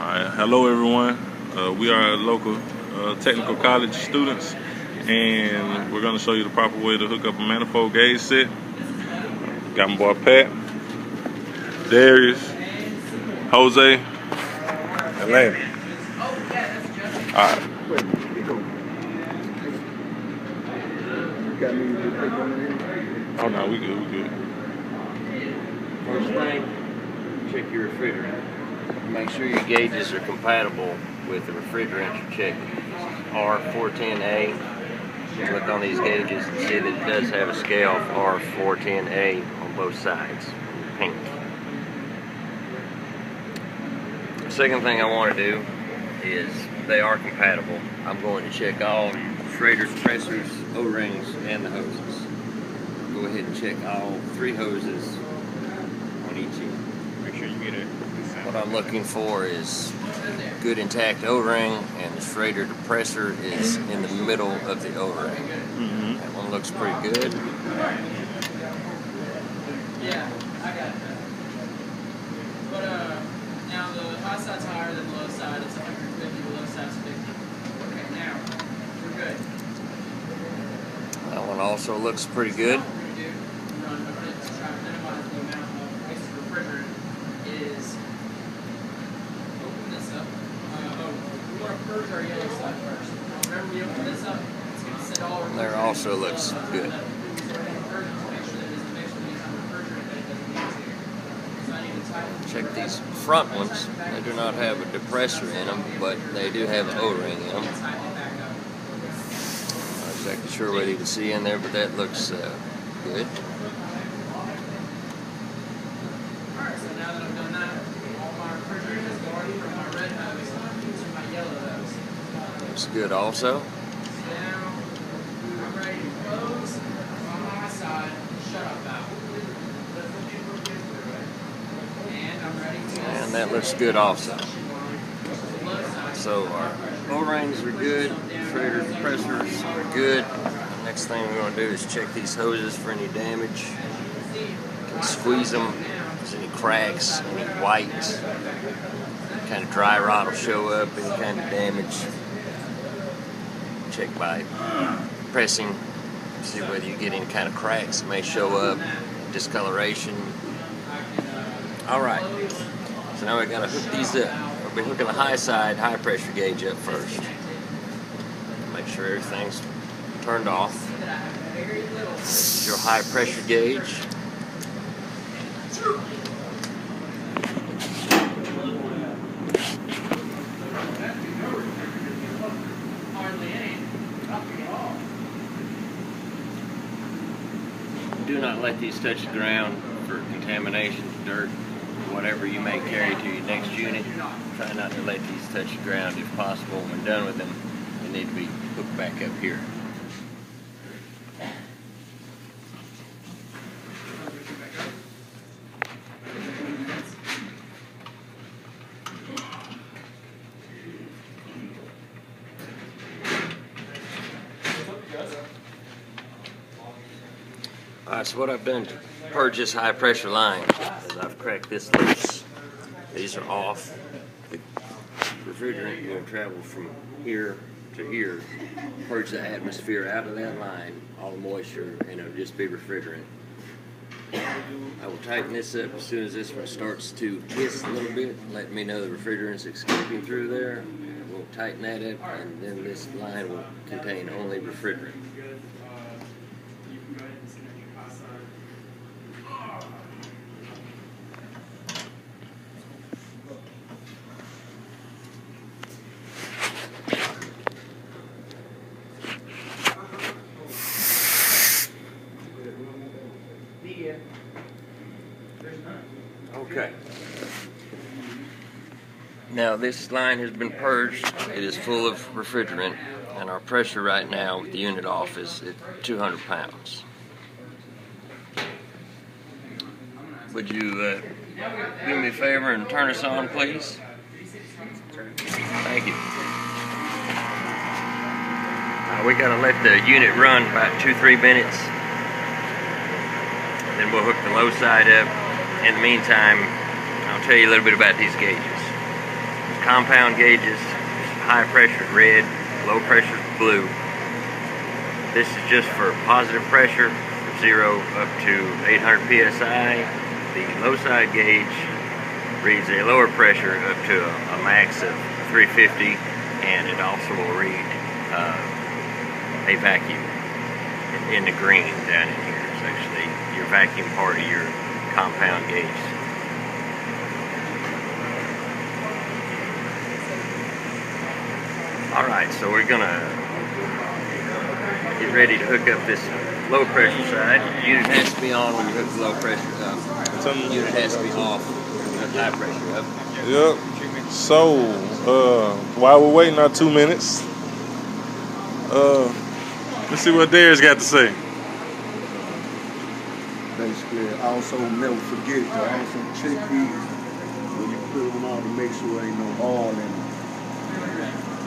Alright, hello everyone. We are local technical college students, and we're going to show you the proper way to hook up a manifold gauge set. Got my boy Pat, Darius, Jose, and Landon. Alright. Oh no, we good. First thing, check your refrigerant. Make sure your gauges are compatible with the refrigerant you're checking. R410A. You look on these gauges and see that it does have a scale of R410A on both sides. Pink. The second thing I want to do is they are compatible. I'm going to check all your refrigerators, compressors, O-rings, and the hoses. Go ahead and check all 3 hoses on each end. Make sure you get it. What I'm looking for is good intact O-ring, and the Schrader depressor is in the middle of the O-ring. That one looks pretty good. Yeah, I got that. But now the high side's higher than the low side. It's 150. The low side's 50. Okay, now we're good. That one also looks pretty good. There also looks good. Check these front ones. They do not have a depressor in them, but they do have an O-ring in them. Not exactly sure whether you can see in there, but that looks good. Alright, so now that I've done that, all my refrigerant has gone from my red hose to my yellow hose. Looks good also. Now, I'm ready to close on my side shut-off valve. And I'm ready to... And that looks good also. So our O-rings are good, Schrader compressors are good. The next thing we're going to do is check these hoses for any damage. You can squeeze them if there's any cracks, any white, any kind of dry rot will show up, any kind of damage. Check by pressing, see whether you get any kind of cracks that may show up, discoloration. Alright, so now we've got to hook these up. We'll be hooking the high side, high pressure gauge up first. Make sure everything's turned off. This is your high pressure gauge. Do not let these touch the ground for contamination, dirt, whatever you may carry to your next unit. Try not to let these touch the ground if possible. When done with them, they need to be hooked back up here. Alright, so what I've done to purge this high pressure line is I've cracked this loose. These are off. The refrigerant will travel from here to here, purge the atmosphere out of that line, all the moisture, and it'll just be refrigerant. I will tighten this up as soon as this one starts to hiss a little bit, let me know the refrigerant's escaping through there. We'll tighten that up, and then this line will contain only refrigerant. Okay. Now this line has been purged. It is full of refrigerant, and our pressure right now with the unit off is at 200 pounds. Would you do me a favor and turn us on, please? Thank you. We gotta let the unit run about 2-3 minutes. Then we'll hook the low side up. In the meantime, I'll tell you a little bit about these gauges. compound gauges, high pressure red, low pressure blue. This is just for positive pressure, from 0 up to 800 psi. The low side gauge reads a lower pressure up to a max of 350, and it also will read a vacuum in the green down in here. It's actually your vacuum part of your compound gauge. Alright, so we're gonna get ready to hook up this low pressure side. The unit has to be on when you hook the low pressure up. The unit has to be off when you hook the high pressure up. Yep. So, while we're waiting our 2 minutes, let's see what Darius got to say. Basically, also never forget to also check these when you put them on to make sure ain't no oil in them.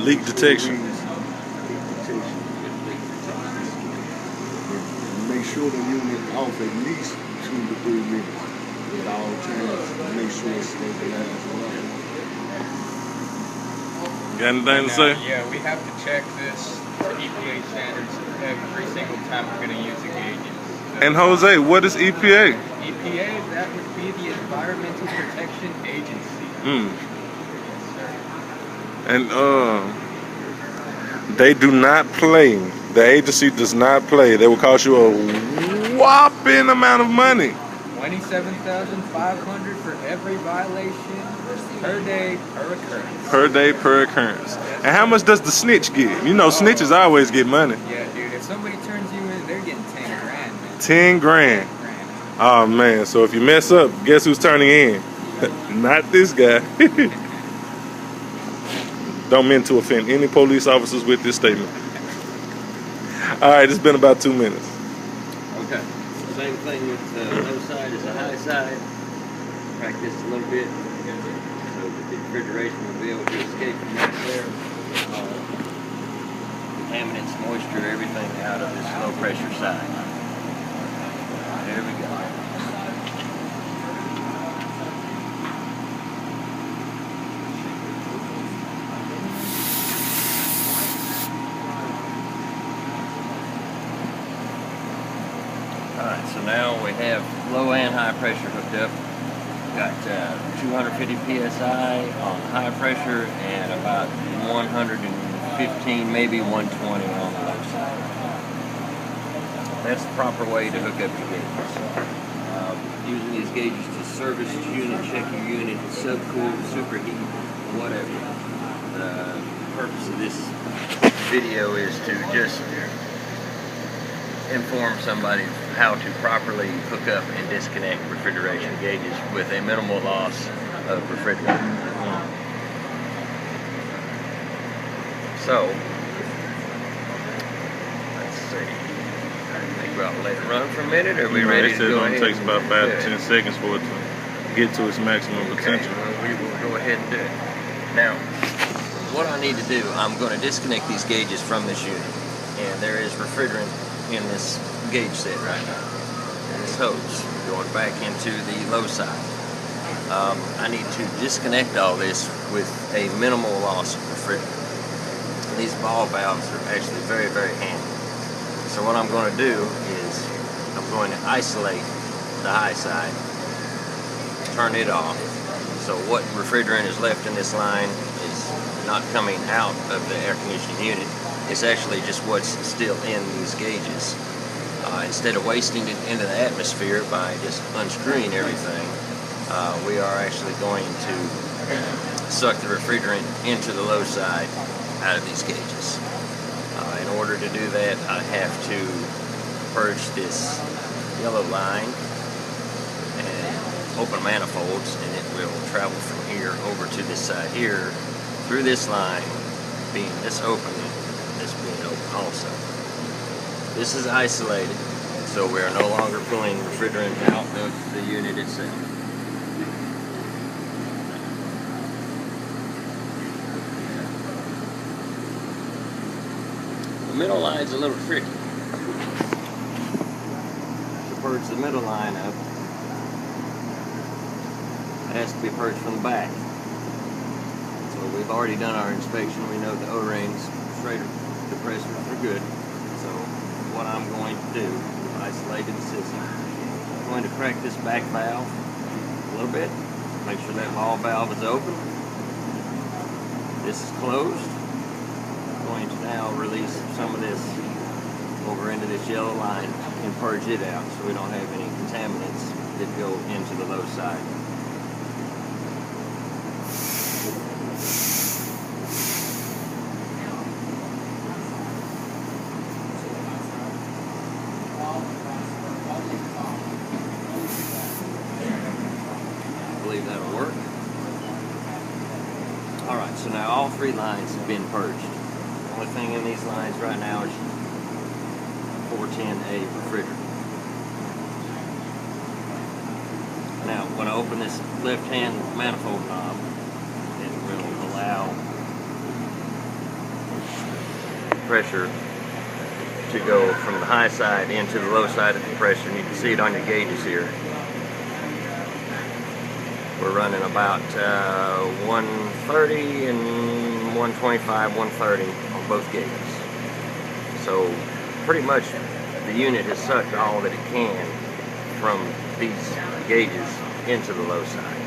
Leak detection. Leak detection. And make sure the unit off at least 2 to 3 minutes at all times. Make sure it's stabilized well. Got anything to say? Yeah, we have to check this to EPA standards every single time we're going to use the gauges. And Jose, what is EPA? EPA, that would be the Environmental Protection Agency. Mm. Yes, sir. And they do not play. The agency does not play. They will cost you a whopping amount of money. $27,500 for every violation per day per occurrence. Per day per occurrence. And how much does the snitch get? You know, snitches always get money. Yeah, dude. If somebody turns you in, they're getting 10 grand, man. 10 grand. 10 grand. Oh man, so if you mess up, guess who's turning in? Not this guy. Don't mean to offend any police officers with this statement. Alright, it's been about 2 minutes. Okay. Same thing with the low side as the high side. Practice a little bit so that the refrigeration will be able to escape from right there. Contaminants, moisture, everything out of this low pressure side. There we go. Alright, so now we have low and high pressure hooked up. Got 250 psi on high pressure and about 115, maybe 120 on the low side. That's the proper way to hook up your gauges. Using these gauges to service your unit, check your unit, subcool, superheat, whatever. The purpose of this video is to just inform somebody how to properly hook up and disconnect refrigeration gauges with a minimal loss of refrigerant. So, let's see. I think we'll let it run for a minute, or are we ready to go ahead? It takes about 5 to 10 seconds for it to get to its maximum potential. Well, we will go ahead and do it. Now, what I need to do, I'm going to disconnect these gauges from this unit. And there is refrigerant in this gauge set right now. And this hose going back into the low side. I need to disconnect all this with a minimal loss of refrigerant. These ball valves are actually very, very handy. So what I'm going to do is I'm going to isolate the high side, turn it off. So what refrigerant is left in this line is not coming out of the air conditioning unit. It's actually just what's still in these gauges. Instead of wasting it into the atmosphere by just unscrewing everything, we are actually going to suck the refrigerant into the low side out of these gauges. In order to do that, I have to purge this yellow line and open manifolds, and it will travel from here over to this side here through this line, being this open, this being open also. This is isolated, so we are no longer pulling refrigerant out of the unit itself. The middle line's a little tricky. To purge the middle line up, it has to be purged from the back. So we've already done our inspection. We know the O-rings, Schrader compressors are good. So what I'm going to do, isolated the system. I'm going to crack this back valve a little bit. Make sure that ball valve is open. This is closed. I'm going to now release some of this over into this yellow line and purge it out so we don't have any contaminants that go into the low side. I believe that'll work. Alright, so now all 3 lines have been purged. The only thing in these lines right now is 410A refrigerant. Now, when I open this left-hand manifold knob, it will allow pressure to go from the high side into the low side of the compressor, and you can see it on your gauges here. We're running about 130 and 125, 130 on both gauges. So pretty much the unit has sucked all that it can from these gauges into the low side.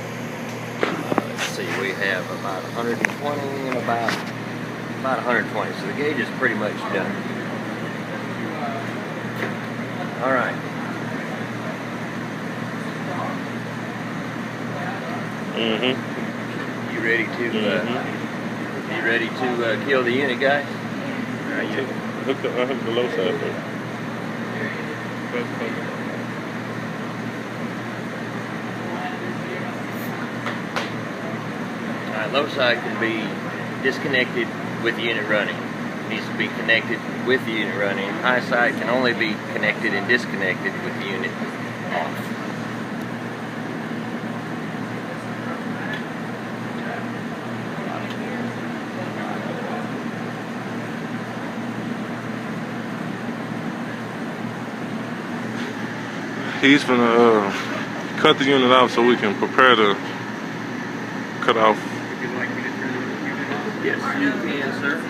Let's see, we have about 120 and about 120. So the gauge is pretty much done. All right. You ready to? You ready to kill the unit, guys? Hook the low side first. Alright, low side can be disconnected with the unit running. It needs to be connected with the unit running. High side can only be connected and disconnected with the unit off. He's gonna cut the unit off so we can prepare to cut off. Would you like me to turn the unit off? Yes, you can, sir.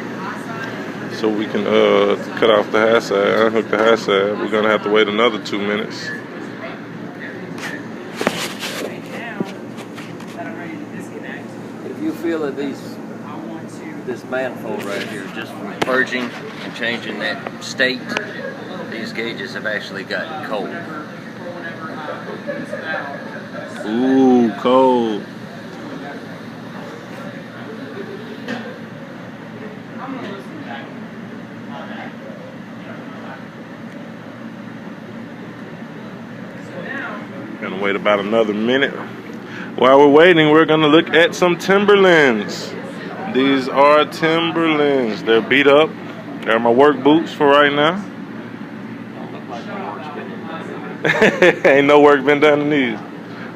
So we can cut off the high side, unhook the high side. We're gonna have to wait another 2 minutes. Now that I'm ready to disconnect, If you feel that I want to. this manifold right here, just from purging and changing that state, these gauges have actually gotten cold. Whenever I open this valve, Ooh, cold. I'm gonna listen back on that. So now. Gonna wait about another minute. While we're waiting, we're gonna look at some Timberlands. These are Timberlands. They're beat up. They're my work boots for right now. Ain't no work been done in these.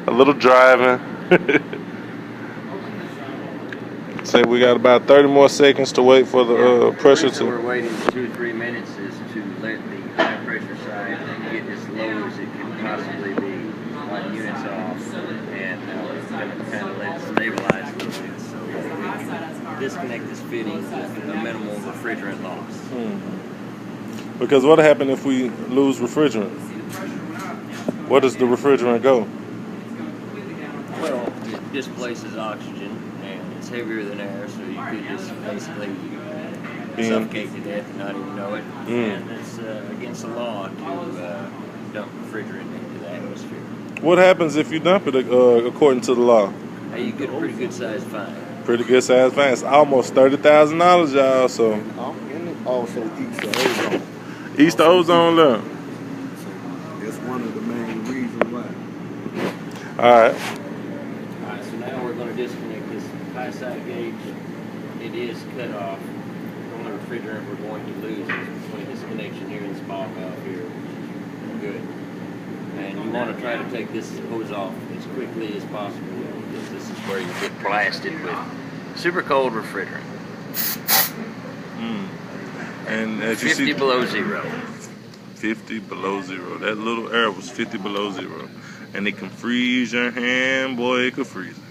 A little driving. Say we got about 30 more seconds to wait for the pressure So we're to. waiting 2 or 3 minutes is to let the high pressure side get as low as it can possibly be on units off, and we're going to kind of let it stabilize a little bit so we can disconnect this fitting with a minimal refrigerant loss. Because what happened if we lose refrigerant? Where does the refrigerant go? Well, it displaces oxygen and it's heavier than air, so you could just basically suffocate to death and not even know it. And it's against the law to dump refrigerant into the atmosphere. What happens if you dump it according to the law? Hey, you get a pretty good sized fine. Pretty good size fine. It's almost $30,000, y'all. So And it also eats the ozone. east the ozone level. That's one of the main reasons why. All right. Alright, so now we're going to disconnect this high side gauge. It is cut off. The only refrigerant we're going to lose is between this connection here and this ball valve here. Good. And you want to try to take this hose off as quickly as possible because this is where you get blasted with super cold refrigerant. And as you 50 see, below zero. 50 below zero. That little air was 50 below zero. And it can freeze your hand, boy, it could freeze it.